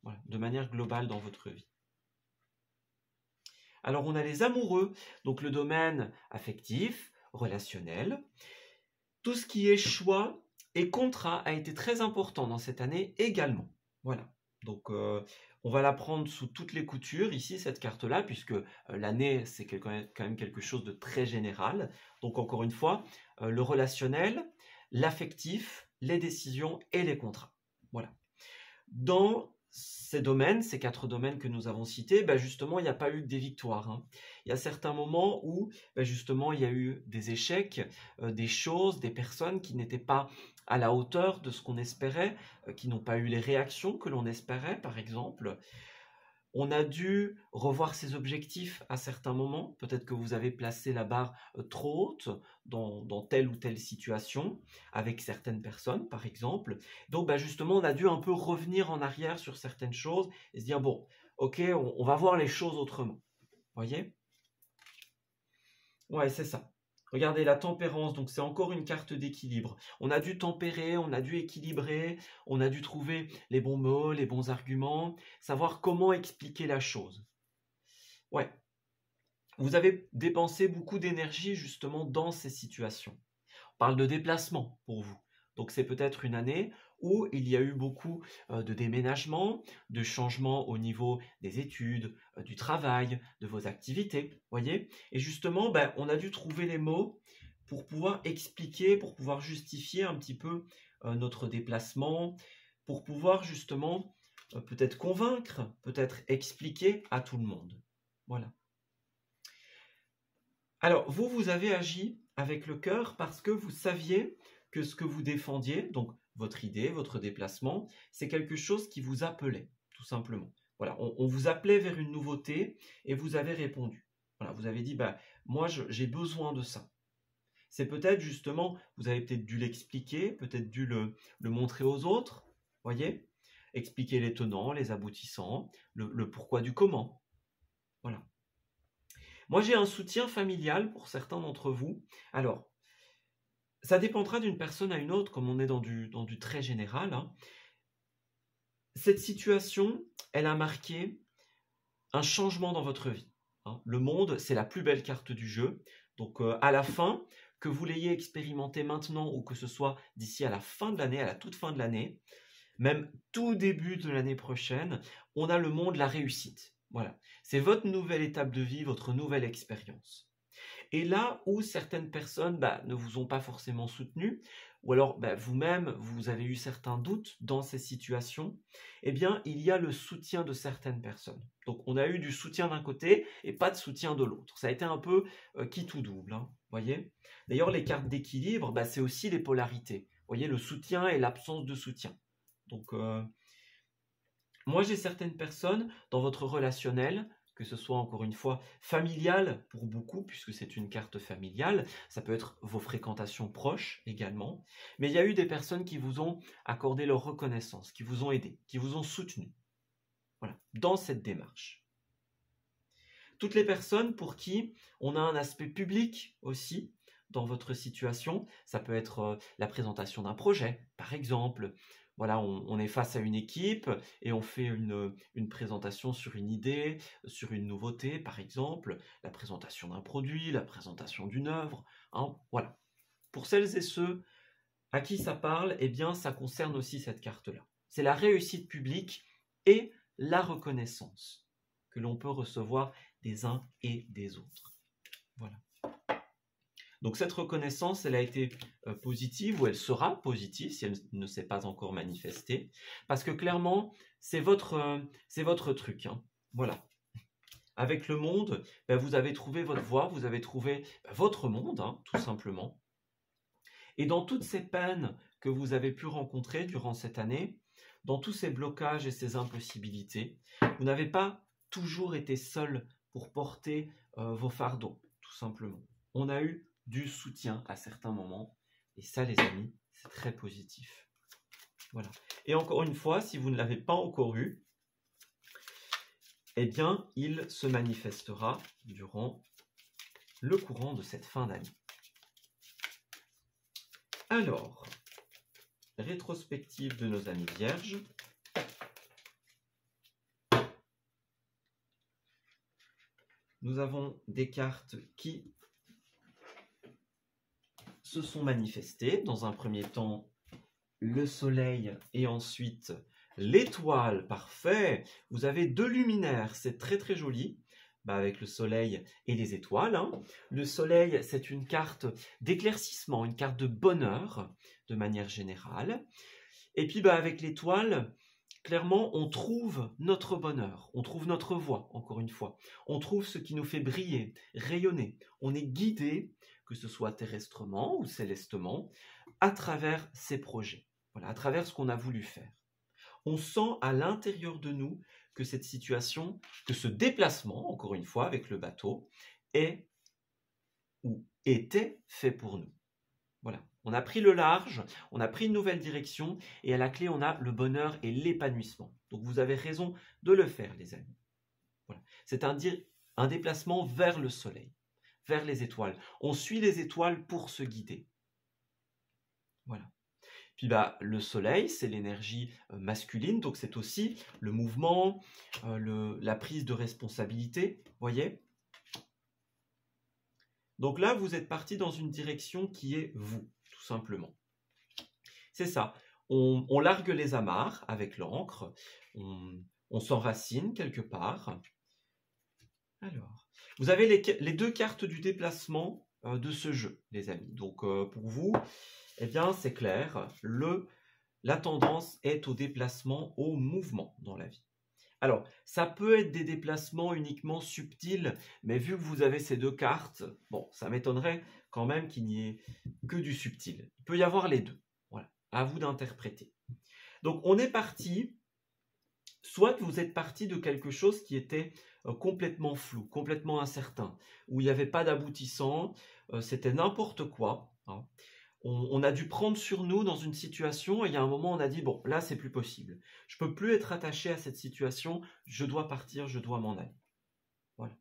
Voilà, de manière globale dans votre vie. Alors, on a les amoureux, donc le domaine affectif, relationnel. Tout ce qui est choix et contrat a été très important dans cette année également. Voilà. Donc, on va la prendre sous toutes les coutures ici, cette carte-là, puisque l'année, c'est quand même quelque chose de très général. Donc, encore une fois, le relationnel, l'affectif, les décisions et les contrats. Voilà. Dans ces domaines, ces 4 domaines que nous avons cités, justement, il n'y a pas eu que des victoires. Il y a certains moments où, justement, il y a eu des échecs, des choses, des personnes qui n'étaient pas à la hauteur de ce qu'on espérait, qui n'ont pas eu les réactions que l'on espérait, par exemple. On a dû revoir ses objectifs à certains moments. Peut-être que vous avez placé la barre trop haute dans telle ou telle situation, avec certaines personnes, par exemple. Donc, justement, on a dû un peu revenir en arrière sur certaines choses et se dire, bon, ok, on va voir les choses autrement. Voyez ? Ouais, c'est ça. Regardez la tempérance, donc c'est encore une carte d'équilibre. On a dû tempérer, on a dû équilibrer, on a dû trouver les bons mots, les bons arguments, savoir comment expliquer la chose. Ouais. Vous avez dépensé beaucoup d'énergie justement dans ces situations. On parle de déplacement pour vous. Donc c'est peut-être une année où il y a eu beaucoup de déménagements, de changements au niveau des études, du travail, de vos activités, voyez. Et justement, on a dû trouver les mots pour pouvoir expliquer, pour pouvoir justifier un petit peu notre déplacement, pour pouvoir justement peut-être convaincre, peut-être expliquer à tout le monde. Voilà. Alors, vous avez agi avec le cœur parce que vous saviez que ce que vous défendiez, donc votre idée, votre déplacement, c'est quelque chose qui vous appelait, tout simplement. Voilà, on vous appelait vers une nouveauté et vous avez répondu. Voilà, vous avez dit, bah, moi, j'ai besoin de ça. C'est peut-être justement, vous avez peut-être dû l'expliquer, peut-être dû le montrer aux autres, voyez? Expliquer les tenants, les aboutissants, le pourquoi du comment. Voilà. Moi, j'ai un soutien familial pour certains d'entre vous. Alors, ça dépendra d'une personne à une autre, comme on est dans du très général, hein. Cette situation, elle a marqué un changement dans votre vie, hein. Le monde, c'est la plus belle carte du jeu. Donc, à la fin, que vous l'ayez expérimenté maintenant ou que ce soit d'ici à la fin de l'année, à la toute fin de l'année, même tout début de l'année prochaine, on a le monde, la réussite. Voilà. C'est votre nouvelle étape de vie, votre nouvelle expérience. Et là où certaines personnes ne vous ont pas forcément soutenu, ou alors vous-même, vous avez eu certains doutes dans ces situations, eh bien, il y a le soutien de certaines personnes. Donc, on a eu du soutien d'un côté et pas de soutien de l'autre. Ça a été un peu qui tout double, hein, voyez. D'ailleurs, les cartes d'équilibre, c'est aussi les polarités. Vous voyez, le soutien et l'absence de soutien. Donc, moi, j'ai certaines personnes dans votre relationnel, que ce soit encore une fois familial pour beaucoup, puisque c'est une carte familiale, ça peut être vos fréquentations proches également, mais il y a eu des personnes qui vous ont accordé leur reconnaissance, qui vous ont aidé, qui vous ont soutenu, voilà, dans cette démarche. Toutes les personnes pour qui on a un aspect public aussi dans votre situation, ça peut être la présentation d'un projet, par exemple. Voilà, on est face à une équipe et on fait une présentation sur une idée, sur une nouveauté, par exemple, la présentation d'un produit, la présentation d'une œuvre, hein, voilà. Pour celles et ceux à qui ça parle, eh bien, ça concerne aussi cette carte-là. C'est la réussite publique et la reconnaissance que l'on peut recevoir des uns et des autres. Voilà. Donc cette reconnaissance, elle a été positive ou elle sera positive si elle ne s'est pas encore manifestée, parce que clairement, c'est votre truc, hein. Voilà. Avec le monde, vous avez trouvé votre voie, vous avez trouvé votre monde, hein, tout simplement. Et dans toutes ces peines que vous avez pu rencontrer durant cette année, dans tous ces blocages et ces impossibilités, vous n'avez pas toujours été seul pour porter vos fardeaux, tout simplement. On a eu du soutien à certains moments, et ça, les amis, c'est très positif. Voilà. Et encore une fois, si vous ne l'avez pas encore eu, eh bien, il se manifestera durant le courant de cette fin d'année. Alors, rétrospective de nos amis vierges. Nous avons des cartes qui se sont manifestées. Dans un premier temps, le soleil et ensuite l'étoile. Parfait. Vous avez deux luminaires. C'est très très joli. Avec le soleil et les étoiles, hein. Le soleil, c'est une carte d'éclaircissement, une carte de bonheur de manière générale. Et puis avec l'étoile, clairement, on trouve notre bonheur, on trouve notre voie, encore une fois. On trouve ce qui nous fait briller, rayonner. On est guidé, que ce soit terrestrement ou célestement, à travers ces projets, voilà, à travers ce qu'on a voulu faire. On sent à l'intérieur de nous que cette situation, que ce déplacement, encore une fois, avec le bateau, est ou était fait pour nous. Voilà. On a pris le large, on a pris une nouvelle direction, et à la clé, on a le bonheur et l'épanouissement. Donc vous avez raison de le faire, les amis. Voilà. C'est un déplacement vers le soleil, vers les étoiles. On suit les étoiles pour se guider. Voilà. Puis le soleil, c'est l'énergie masculine, donc c'est aussi le mouvement, la prise de responsabilité, voyez. Donc là, vous êtes parti dans une direction qui est vous, tout simplement. C'est ça, on largue les amarres avec l'encre, on s'enracine quelque part. Alors, vous avez les deux cartes du déplacement de ce jeu, les amis. Donc pour vous, eh bien, c'est clair, la tendance est au déplacement, au mouvement dans la vie. Alors, ça peut être des déplacements uniquement subtils, mais vu que vous avez ces deux cartes, bon, ça m'étonnerait quand même qu'il n'y ait que du subtil. Il peut y avoir les deux. Voilà, à vous d'interpréter. Donc, on est parti soit vous êtes parti de quelque chose qui était complètement flou, complètement incertain, où il n'y avait pas d'aboutissant, c'était n'importe quoi, hein. On a dû prendre sur nous dans une situation et il y a un moment on a dit bon là c'est plus possible. Je peux plus être attaché à cette situation, je dois partir, je dois m'en aller. Voilà.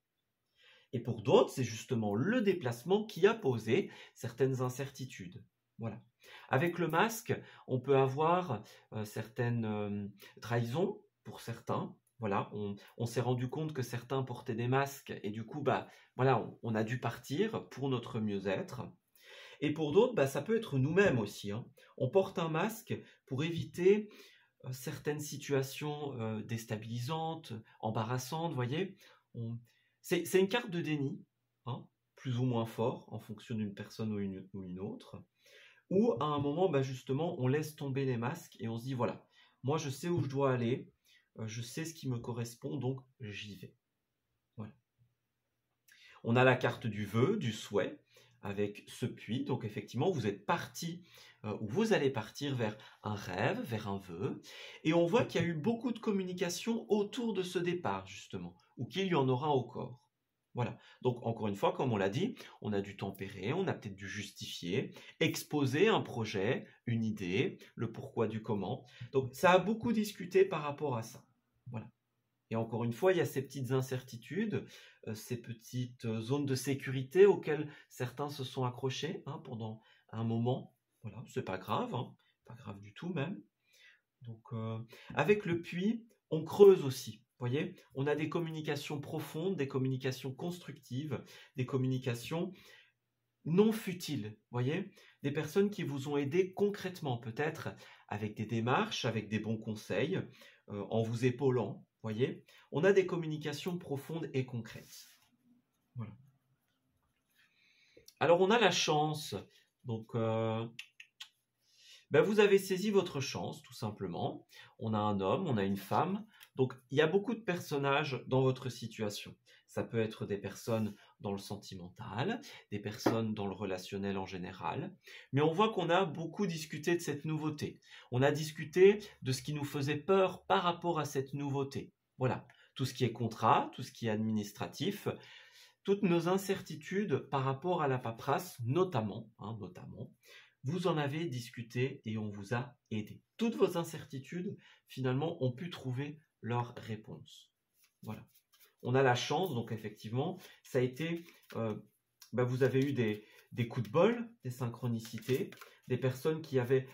Et pour d'autres, c'est justement le déplacement qui a posé certaines incertitudes. Voilà. Avec le masque, on peut avoir certaines trahisons pour certains. Voilà, on s'est rendu compte que certains portaient des masques et du coup, bah, voilà, on a dû partir pour notre mieux-être. Et pour d'autres, bah, ça peut être nous-mêmes aussi, hein. On porte un masque pour éviter certaines situations déstabilisantes, embarrassantes, vous voyez. C'est une carte de déni, hein, plus ou moins fort, en fonction d'une personne ou une autre, où à un moment, bah, justement, on laisse tomber les masques et on se dit, voilà, moi je sais où je dois aller, je sais ce qui me correspond, donc j'y vais. Voilà. On a la carte du vœu, du souhait, avec ce puits. Donc effectivement, vous êtes parti, ou vous allez partir vers un rêve, vers un vœu. Et on voit qu'il y a eu beaucoup de communication autour de ce départ, justement, ou qu'il y en aura encore. Voilà. Donc encore une fois, comme on l'a dit, on a dû tempérer, on a peut-être dû justifier, exposer un projet, une idée, le pourquoi du comment. Donc ça a beaucoup discuté par rapport à ça. Voilà. Et encore une fois, il y a ces petites incertitudes, ces petites zones de sécurité auxquelles certains se sont accrochés, hein, pendant un moment. Voilà, c'est pas grave, hein, pas grave du tout même. Donc, avec le puits, on creuse aussi. Vous voyez, on a des communications profondes, des communications constructives, des communications non futiles. Vous voyez, des personnes qui vous ont aidé concrètement, peut-être avec des démarches, avec des bons conseils, en vous épaulant. Voyez, on a des communications profondes et concrètes. Voilà. Alors on a la chance. Donc ben vous avez saisi votre chance, tout simplement. On a un homme, on a une femme. Donc il y a beaucoup de personnages dans votre situation. Ça peut être des personnes dans le sentimental, des personnes dans le relationnel en général. Mais on voit qu'on a beaucoup discuté de cette nouveauté. On a discuté de ce qui nous faisait peur par rapport à cette nouveauté. Voilà, tout ce qui est contrat, tout ce qui est administratif, toutes nos incertitudes par rapport à la paperasse, notamment, vous en avez discuté et on vous a aidé. Toutes vos incertitudes, finalement, ont pu trouver leur réponse. Voilà. On a la chance, donc effectivement, ça a été, vous avez eu des coups de bol, des synchronicités, des personnes qui avaient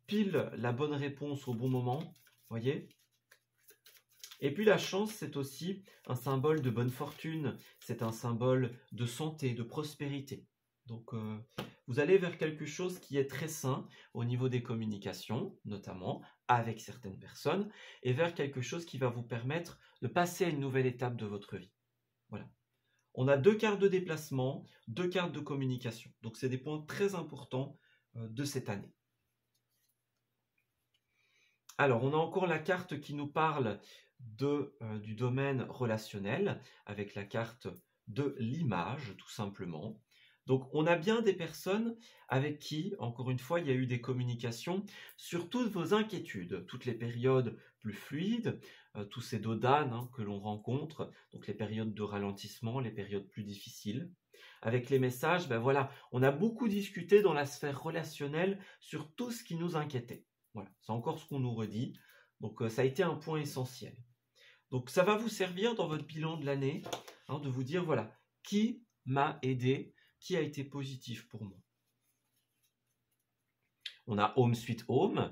pile la bonne réponse au bon moment, voyez. Et puis la chance, c'est aussi un symbole de bonne fortune, c'est un symbole de santé, de prospérité. Donc vous allez vers quelque chose qui est très sain au niveau des communications, notamment avec certaines personnes, et vers quelque chose qui va vous permettre de passer à une nouvelle étape de votre vie. Voilà. On a 2 cartes de déplacement, 2 cartes de communication. Donc c'est des points très importants de cette année. Alors, on a encore la carte qui nous parle du domaine relationnel, avec la carte de l'image, tout simplement. Donc, on a bien des personnes avec qui, encore une fois, il y a eu des communications sur toutes vos inquiétudes, toutes les périodes plus fluides, tous ces dos d'âne, hein, que l'on rencontre, donc les périodes de ralentissement, les périodes plus difficiles. Avec les messages, voilà, on a beaucoup discuté dans la sphère relationnelle sur tout ce qui nous inquiétait. Voilà, c'est encore ce qu'on nous redit. Donc ça a été un point essentiel. Donc ça va vous servir dans votre bilan de l'année, hein, de vous dire, voilà, qui m'a aidé, qui a été positif pour moi. On a Home Sweet Home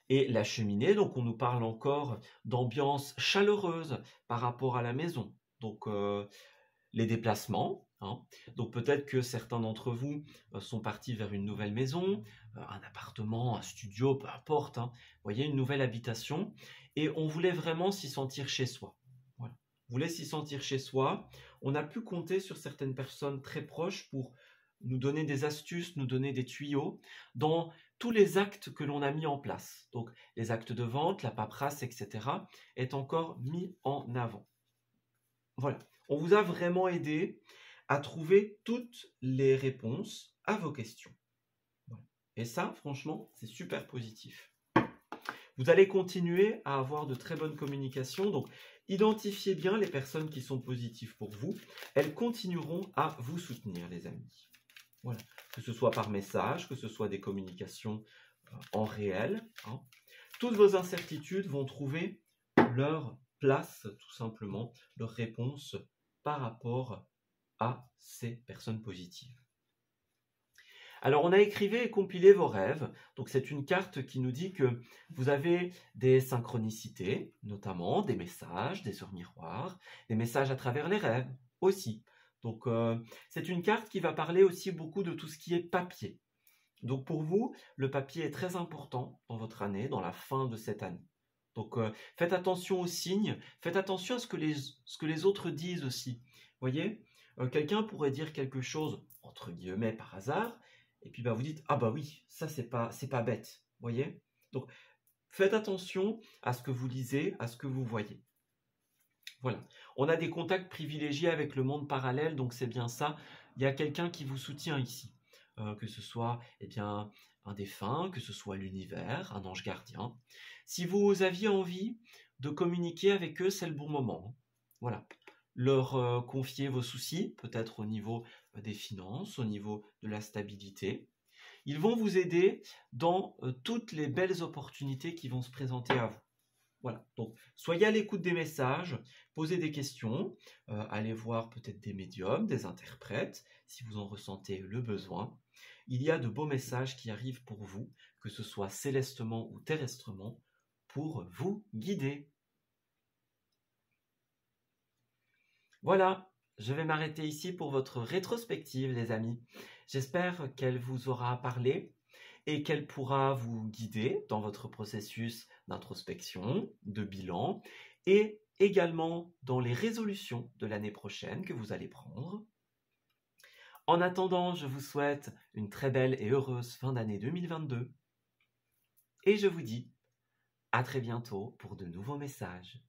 et la cheminée, donc on nous parle encore d'ambiance chaleureuse par rapport à la maison. Donc les déplacements, hein. Donc peut-être que certains d'entre vous sont partis vers une nouvelle maison, un appartement, un studio, peu importe, hein. Vous voyez, une nouvelle habitation, et on voulait vraiment s'y sentir chez soi. Voilà. On voulait s'y sentir chez soi. On a pu compter sur certaines personnes très proches pour nous donner des astuces, nous donner des tuyaux dans tous les actes que l'on a mis en place. Donc les actes de vente, la paperasse, etc. est encore mis en avant. Voilà. On vous a vraiment aidé à trouver toutes les réponses à vos questions. Voilà. Et ça, franchement, c'est super positif. Vous allez continuer à avoir de très bonnes communications. Donc, identifiez bien les personnes qui sont positives pour vous. Elles continueront à vous soutenir, les amis. Voilà. Que ce soit par message, que ce soit des communications en réel. Hein. Toutes vos incertitudes vont trouver leur place, tout simplement, leur réponse par rapport à ces personnes positives. Alors, on a écrivé et compilé vos rêves. Donc, c'est une carte qui nous dit que vous avez des synchronicités, notamment des messages, des heures miroirs, des messages à travers les rêves aussi. Donc, c'est une carte qui va parler aussi beaucoup de tout ce qui est papier. Donc, pour vous, le papier est très important dans votre année, dans la fin de cette année. Donc, faites attention aux signes, faites attention à ce que les autres disent aussi. Vous voyez, quelqu'un pourrait dire quelque chose, entre guillemets, par hasard, et puis vous dites, ah bah oui, ça c'est pas bête. Vous voyez? Donc, faites attention à ce que vous lisez, à ce que vous voyez. Voilà. On a des contacts privilégiés avec le monde parallèle, donc c'est bien ça. Il y a quelqu'un qui vous soutient ici. Que ce soit un défunt, que ce soit l'univers, un ange gardien. Si vous aviez envie de communiquer avec eux, c'est le bon moment. Voilà. Leur confier vos soucis, peut-être au niveau des finances, au niveau de la stabilité. Ils vont vous aider dans toutes les belles opportunités qui vont se présenter à vous. Voilà, donc soyez à l'écoute des messages, posez des questions, allez voir peut-être des médiums, des interprètes, si vous en ressentez le besoin. Il y a de beaux messages qui arrivent pour vous, que ce soit célestement ou terrestrement, pour vous guider. Voilà, je vais m'arrêter ici pour votre rétrospective, les amis. J'espère qu'elle vous aura parlé et qu'elle pourra vous guider dans votre processus d'introspection, de bilan et également dans les résolutions de l'année prochaine que vous allez prendre. En attendant, je vous souhaite une très belle et heureuse fin d'année 2022 et je vous dis à très bientôt pour de nouveaux messages.